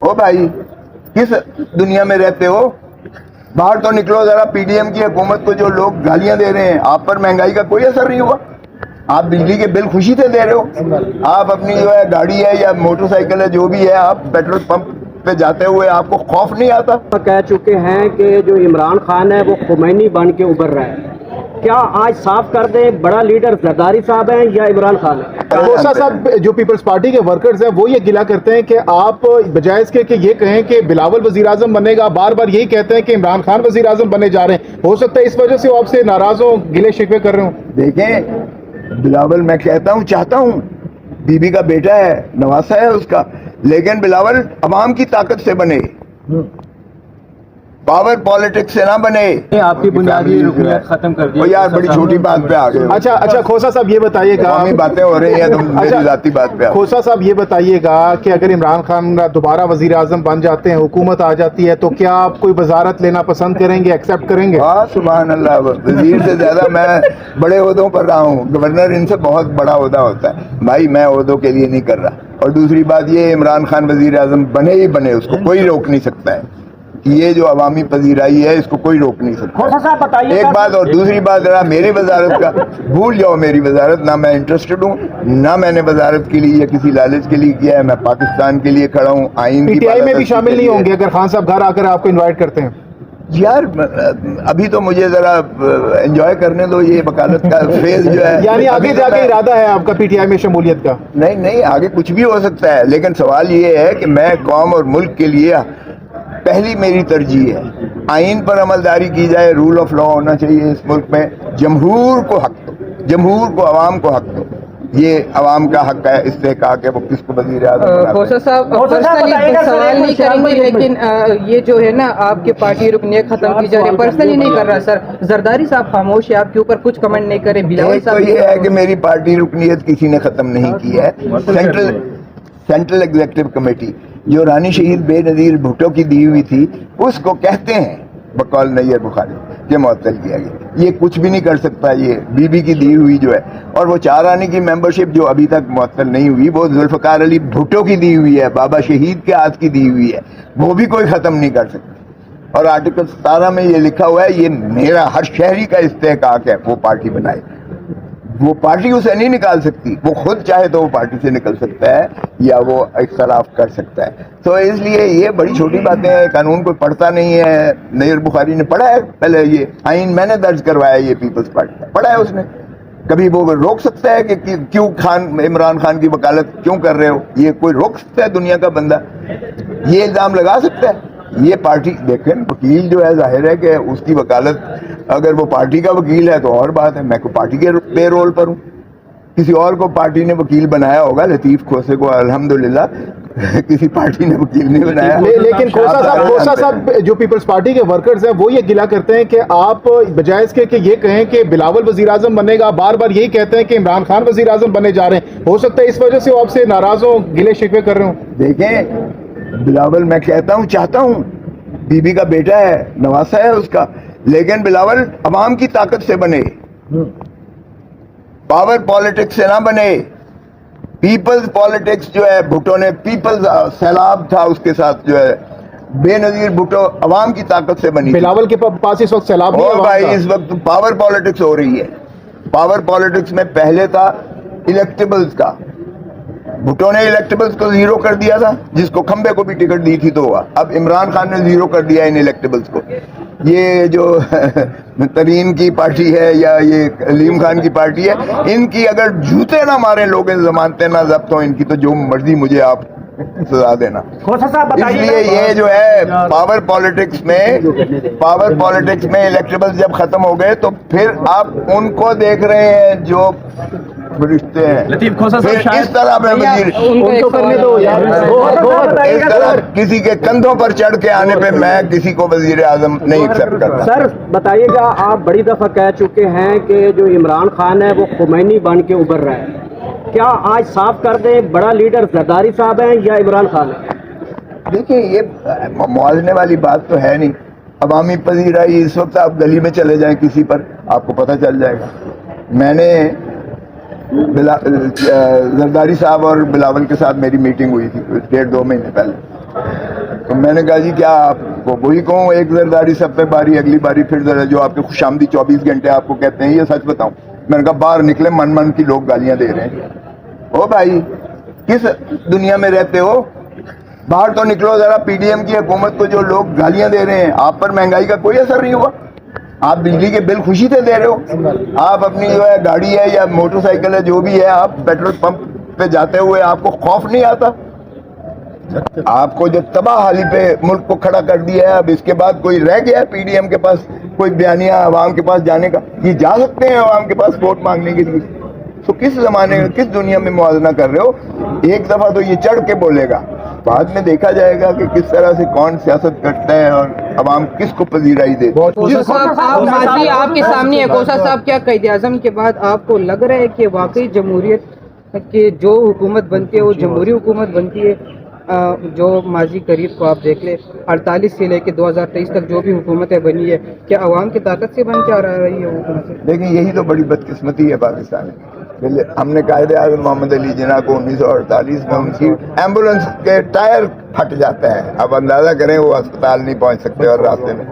ओ भाई किस दुनिया में रहते हो? बाहर तो निकलो जरा। पीडीएम की हुकूमत को जो लोग गालियां दे रहे हैं, आप पर महंगाई का कोई असर नहीं हुआ। आप बिजली के बिल खुशी से दे रहे हो। आप अपनी जो है गाड़ी है या मोटरसाइकिल है जो भी है, आप पेट्रोल पंप पे जाते हुए आपको खौफ नहीं आता? कह चुके हैं कि जो इमरान खान है वो खुमैनी बन के उभर रहा है। क्या आज साफ कर दें बड़ा लीडर जरदारी साहब हैं या इमरान खान है? खोसा साहब, जो पीपल्स पार्टी के वर्कर्स हैं वो ये गिला करते हैं कि आप बजाय इसके कि ये कहें कि बिलावल वजीर आजम बनेगा, बार बार यही कहते हैं कि इमरान खान वजीर आजम बने जा रहे हैं। हो सकता है इस वजह से वो आपसे नाराज हो, गिले शिकवे कर रहे हो। देखें, बिलावल मैं कहता हूँ, चाहता हूँ, बीबी का बेटा है, नवासा है उसका, लेकिन बिलावल अवाम की ताकत से बने, पावर पॉलिटिक्स से ना बने। आपकी बुनियादी रुकनियत खत्म कर दी। यार बड़ी छोटी बात पे आ गए। अच्छा खोसा साहब ये बताइएगा, बातें हो रही हैं तो मेरी जाती बात पे। खोसा साहब ये बताइएगा कि अगर इमरान खान दोबारा वजीर आजम बन जाते हैं, हुकूमत आ जाती है, तो क्या आप कोई वजारत लेना पसंद करेंगे, एक्सेप्ट करेंगे? हाँ, सुभान अल्लाह। वजीर से ज्यादा मैं बड़े ओहदों पर रहा हूँ। गवर्नर इनसे बहुत बड़ा ओहदा होता है भाई, मैं ओहदों के लिए नहीं कर रहा। और दूसरी बात ये, इमरान खान वजीर आजम बने ही बने, उसको कोई रोक नहीं सकता है। ये जो अवामी पजीराई है इसको कोई रोक नहीं सकता। एक बात, और दूसरी बात, जरा मेरी वजारत का भूल जाओ। मेरी वजारत ना मैं इंटरेस्टेड हूँ, ना मैंने वजारत के लिए या किसी लालच के लिए किया है। मैं पाकिस्तान के लिए खड़ा हूँ, आइन की पीटीआई में भी शामिल नहीं होंगे अगर खान साहब घर आकर आपको इन्वाइट करते हैं? यार अभी तो मुझे जरा एंजॉय करने दो ये वकालत का फेज जो है। यानी आगे जाके इरादा है आपका पीटीआई में शमूलियत का? नहीं, आगे कुछ भी हो सकता है, लेकिन सवाल ये है कि मैं कौम और मुल्क के लिए पहली मेरी तरजीह है आइन पर अमलदारी की जाए, रूल ऑफ लॉ होना चाहिए इस मुल्क में। जमहूर को हक दो, जमहूर को, अवाम को हक दो। ये अवाम का हक है इस्तेहकाक है, वो किसको वज़ीर आज़म। खोसा साहब पर्सनली सवाल नहीं करेंगे, लेकिन ये जो है ना आपकी पार्टी रुकनियत खत्म की जा रही है, पर्सनली नहीं कर रहा सर। जरदारी साहब खामोश है, आपके ऊपर कुछ कमेंट नहीं करे। बिलावल साहब, तो ये है कि मेरी पार्टी रुकनियत किसी ने खत्म नहीं की है। सेंट्रल एग्जीक्यूटिव कमेटी जो रानी शहीद बेनज़ीर भुट्टो की दी हुई थी, उसको कहते हैं बकौल नैयर बुखारी के मुअत्तल किया गया। ये कुछ भी नहीं कर सकता, ये बीबी की दी हुई जो है। और वो 4 आने की मेंबरशिप जो अभी तक मुअत्तल नहीं हुई, वो जुल्फ़िकार अली भुट्टो की दी हुई है, बाबा शहीद के हाथ की दी हुई है, वो भी कोई ख़त्म नहीं कर सकता। और आर्टिकल 17 में ये लिखा हुआ है, ये मेरा हर शहरी का इस्तेहकाक है वो पार्टी बनाए। वो पार्टी उसे नहीं निकाल सकती, वो खुद चाहे तो वो पार्टी से निकल सकता है या वो इख्तलाफ कर सकता है। तो इसलिए ये बड़ी छोटी बातें हैं, कानून कोई पढ़ता नहीं है। नैयर बुखारी ने पढ़ा है पहले, ये आइन मैंने दर्ज करवाया, ये पीपल्स पार्टी का पढ़ा है उसने। कभी वो रोक सकता है कि क्यों इमरान खान की वकालत क्यों कर रहे हो? ये कोई रोक सकता है दुनिया का बंदा? ये इल्ज़ाम लगा सकता है? ये पार्टी देखें, वकील जो है जाहिर है कि उसकी वकालत, अगर वो पार्टी का वकील है तो और बात है। मैं को पार्टी के पे रोल पर हूँ, किसी और को पार्टी ने वकील बनाया होगा। लतीफ़ खोसे को अल्हम्दुलिल्लाह किसी पार्टी ने वकील नहीं बनाया। लेकिन खोसा साहब, जो पीपल्स पार्टी के वर्कर्स हैं वो ये गिला करते हैं कि आप बजाय इसके कि ये कहें कि बिलावल वजीर आजम बनेगा, बार बार यही कहते हैं कि इमरान खान वजीर आजम बने जा रहे हैं। हो सकता है इस वजह से वो आपसे नाराज हो, गिले शिकवे कर रहे हो। देखें, बिलावल मैं कहता हूँ, चाहता हूँ, बीबी का बेटा है, नवासा है उसका, लेकिन बिलावल अवाम की ताकत से बने, पावर पॉलिटिक्स से ना बने। पीपल्स पॉलिटिक्स जो है, भुट्टो ने पीपल्स सैलाब था उसके साथ जो है, बेनजीर भुट्टो अवाम की ताकत से बनी। बिलावल के पास इस वक्त सैलाब नहीं है भाई, इस वक्त पावर पॉलिटिक्स हो रही है। पावर पॉलिटिक्स में पहले था इलेक्टेबल्स का, भुट्टो ने इलेक्टेबल्स को जीरो कर दिया था, जिसको खंबे को भी टिकट दी थी तो हुआ। अब इमरान खान ने जीरो कर दिया इन इलेक्टेबल्स को। ये जो तरीन की पार्टी है या ये अलीम खान की पार्टी है, इनकी अगर जूते ना मारे लोग, जमानतें ना जब्त हो इनकी, तो जो मर्जी मुझे आप सजा देना। इसलिए ये जो है पावर पॉलिटिक्स में इलेक्टेबल्स जब खत्म हो गए तो फिर आप उनको देख रहे हैं जो फरिश्ते हैं। लतीफ खोसा साहब, इस तरह में उनको करने दो यार। इस तरह किसी के कंधों पर चढ़ के आने पे मैं किसी को वजीर आजम नहीं एक्सेप्ट करता। सर बताइएगा, आप बड़ी दफा कह चुके हैं कि जो इमरान खान है वो खुमैनी बन के उभर रहा है। क्या आज साफ कर दें बड़ा लीडर जरदारी साहब हैं या इमरान खान है? देखिए, ये मुआवजे वाली बात तो है नहीं। अवामी पजीराई, इस वक्त आप गली में चले जाएं किसी पर, आपको पता चल जाएगा। मैंने जरदारी साहब और बिलावल के साथ मेरी मीटिंग हुई थी 1.5-2 महीने पहले। میں نے کہا جی کیا آپ کو وہی کہوں ایک زرداری سب پہ باری اگلی باری پھر ذرا جو آپ کے خوش آمدی 24 گھنٹے آپ کو کہتے ہیں یہ سچ بتاؤں. میں نے کہا باہر نکلے من من کی لوگ گالیاں دے رہے ہیں. او بھائی کس دنیا میں رہتے ہو؟ باہر تو نکلو ذرا. پی ڈی ایم کی حکومت کو جو لوگ گالیاں دے رہے ہیں آپ پر مہنگائی کا کوئی اثر نہیں ہوا. آپ بجلی کے بل خوشی سے دے رہے ہو. آپ اپنی جو ہے گاڑی ہے یا موٹر سائیکل ہے جو بھی ہے آپ پیٹرول پمپ پہ جاتے ہوئے آپ کو خوف نہیں آتا؟ آپ کو جو تباہ حالی پہ ملک کو کھڑا کر دیا ہے اب اس کے بعد کوئی رہ گیا ہے پی ڈی ایم کے پاس کوئی بیانیہ عوام کے پاس جانے کا؟ یہ جا سکتے ہیں عوام کے پاس ووٹ مانگنے کے لیے؟ تو کس زمانے میں کس دنیا میں موازنہ کر رہے ہو؟ ایک دفعہ تو یہ چڑھ کے بولے گا, بعد میں دیکھا جائے گا کہ کس طرح سے کون سیاست کرتا ہے اور عوام کس کو پذیرائی دیتی ہے. کوسا صاحب آپ ماضی آپ کے سامنے ہے. کوسا صاحب کیا قائد اعظم کے بعد آپ کو لگ رہا ہے کہ واقعی جمہوریت کی جو حکومت بنتی ہے وہ جمہوری حکومت بنتی ہے؟ جو ماضی قریب کو آپ دیکھ لیں 48 سے لے کے 2023 تک جو بھی حکومتیں بنی ہے کیا عوام کی طاقت سے بن کے آ رہی ہے حکومت؟ لیکن یہی تو بڑی بدقسمتی ہے پاکستان میں. ہم نے قائد اعظم محمد علی جناح کو 1948 میں ان کی ایمبولینس کے ٹائر پھٹ جاتے ہیں. اب اندازہ کریں وہ اسپتال نہیں پہنچ سکتے اور راستے میں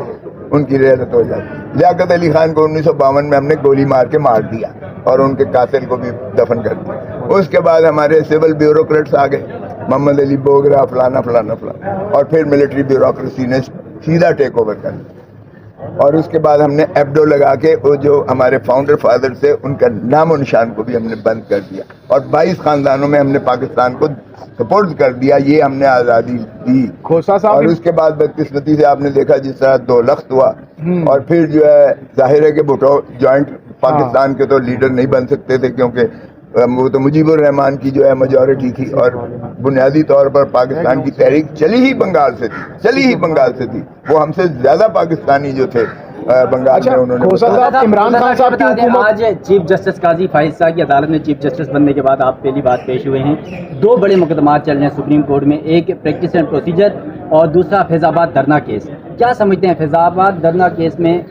ان کی ریلت ہو جاتی. لیاقت علی خان کو 1952 میں ہم نے گولی مار کے مار دیا اور ان کے قاتل کو بھی دفن کر دیا. اس کے بعد ہمارے سول بیوروکریٹس آ گئے, محمد علی بوگرا فلانا فلانا فلانا, اور پھر ملٹری بیوروکریسی نے سیدھا ٹیک اوور کر دیا. اور اس کے بعد ہم نے ایبڈو لگا کے وہ جو ہمارے فاؤنڈر فادر تھے ان کا نام و نشان کو بھی ہم نے بند کر دیا اور 22 خاندانوں میں ہم نے پاکستان کو سپورٹ کر دیا. یہ ہم نے آزادی دی. کھوسا صاحب اور اس کے بعد بدقسمتی سے آپ نے دیکھا جس طرح 2 لخت ہوا اور پھر جو ہے ظاہر ہے کہ بھٹو جوائنٹ پاکستان کے تو لیڈر نہیں بن سکتے تھے کیونکہ وہ تو مجیب الرحمان کی جو ہے میجورٹی تھی اور بنیادی طور پر پاکستان کی تحریک چلی ہی بنگال سے تھی. وہ ہم سے زیادہ پاکستانی جو تھے بنگال میں انہوں نے. کھوسا صاحب عمران خان صاحب کی حکومت آج چیف جسٹس قاضی فائز شاہ کی عدالت میں چیف جسٹس بننے کے بعد آپ پہلی بات پیش ہوئے ہیں. 2 بڑے مقدمات چل رہے ہیں سپریم کورٹ میں, ایک پریکٹس اینڈ پروسیجر اور دوسرا فیض آباد دھرنا کیس. کیا سمجھتے ہیں فیض آباد دھرنا کیس میں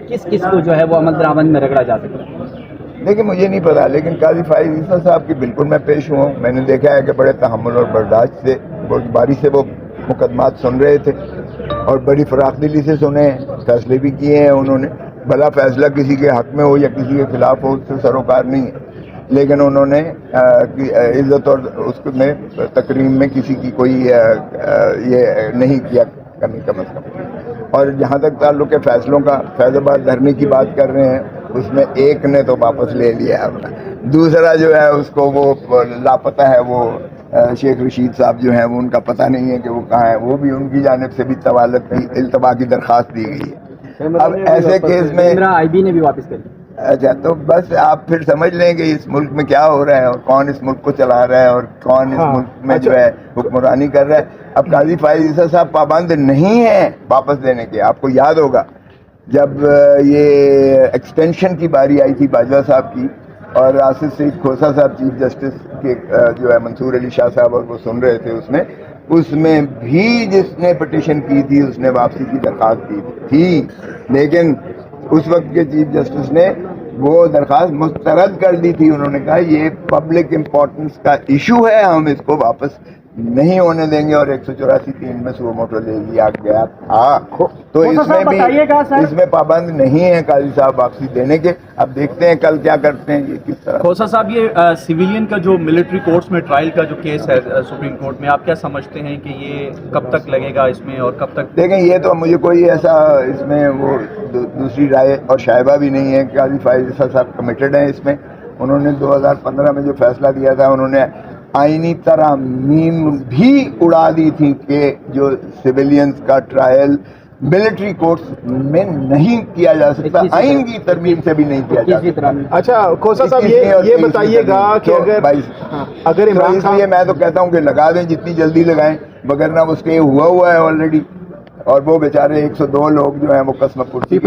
کس کو جو ہے وہ عمل درآمد میں رگڑا جا سکتا ہے؟ لیکن مجھے نہیں پتا, لیکن قاضی فائز عیسیٰ صاحب کی بالکل میں پیش ہوا ہوں. میں نے دیکھا ہے کہ بڑے تحمل اور برداشت سے بہت باری سے وہ مقدمات سن رہے تھے اور بڑی فراخ دلی سے سنے ہیں, فیصلے بھی کیے ہیں انہوں نے. بھلا فیصلہ کسی کے حق میں ہو یا کسی کے خلاف ہو اس سے سروکار نہیں ہے, لیکن انہوں نے عزت اور اس میں تکریم میں کسی کی کوئی یہ نہیں کیا کمی کم از کم. اور جہاں تک تعلق ہے فیصلوں کا, فیض آباد دھرنے کی بات کر رہے ہیں, اس میں ایک نے تو واپس لے لیا اپنا, دوسرا جو ہے اس کو وہ لاپتہ ہے. وہ شیخ رشید صاحب جو ہیں وہ ان کا پتہ نہیں ہے کہ وہ کہاں ہیں. وہ بھی ان کی جانب سے بھی طوالت کی التبا کی درخواست دی گئی ہے. اب ایسے کیس میں آئی بی نے بھی واپس کر دی. اچھا, تو بس آپ پھر سمجھ لیں کہ اس ملک میں کیا ہو رہا ہے اور کون اس ملک کو چلا رہا ہے اور کون اس ملک میں جو ہے حکمرانی کر رہا ہے. اب قاضی فائز عیسیٰ صاحب پابند نہیں ہیں واپس دینے کے. آپ کو یاد ہوگا جب یہ ایکسٹینشن کی باری آئی تھی باجوہ صاحب کی اور آصف سعید کھوسا صاحب چیف جسٹس کے جو ہے منصور علی شاہ صاحب اور وہ سن رہے تھے, اس میں بھی جس نے پٹیشن کی تھی اس نے واپسی کی درخواست کی تھی, لیکن اس وقت کے چیف جسٹس نے وہ درخواست مسترد کر دی تھی. انہوں نے کہا یہ پبلک امپورٹنس کا ایشو ہے, ہم اس کو واپس نہیں ہونے دیں گے, اور 184(3) میں سو موٹو لے لیا گیا تھا. تو اس میں بھی اس میں پابند نہیں ہے قاضی صاحب واپسی دینے کے. اب دیکھتے ہیں کل کیا کرتے ہیں یہ کس طرح. کھوسا صاحب یہ سویلین کا جو ملٹری کورٹس میں ٹرائل کا جو کیس ہے سپریم کورٹ میں, آپ کیا سمجھتے ہیں کہ یہ کب تک لگے گا اس میں اور کب تک؟ دیکھیں یہ تو مجھے کوئی ایسا اس میں وہ دوسری رائے اور شائبہ بھی نہیں ہے. قاضی فائز عیسیٰ صاحب کمیٹڈ ہیں اس میں. انہوں نے 2015 میں جو فیصلہ دیا تھا انہوں نے آئینی ترامیم بھی اڑا دی تھی کہ جو سویلینز کا ٹرائل ملٹری کورٹس میں نہیں کیا جا سکتا, آئین کی ترمیم سے بھی نہیں کیا جا سکتا. اچھا کھوسا صاحب یہ بتائیے گا کہ اگر عمران خان, یہ میں تو کہتا ہوں کہ لگا دیں جتنی جلدی لگائیں, وگرنہ وہ اسٹے ہوا ہے آلریڈی, اور وہ بیچارے 102 لوگ جو ہیں وہ قسم پرسی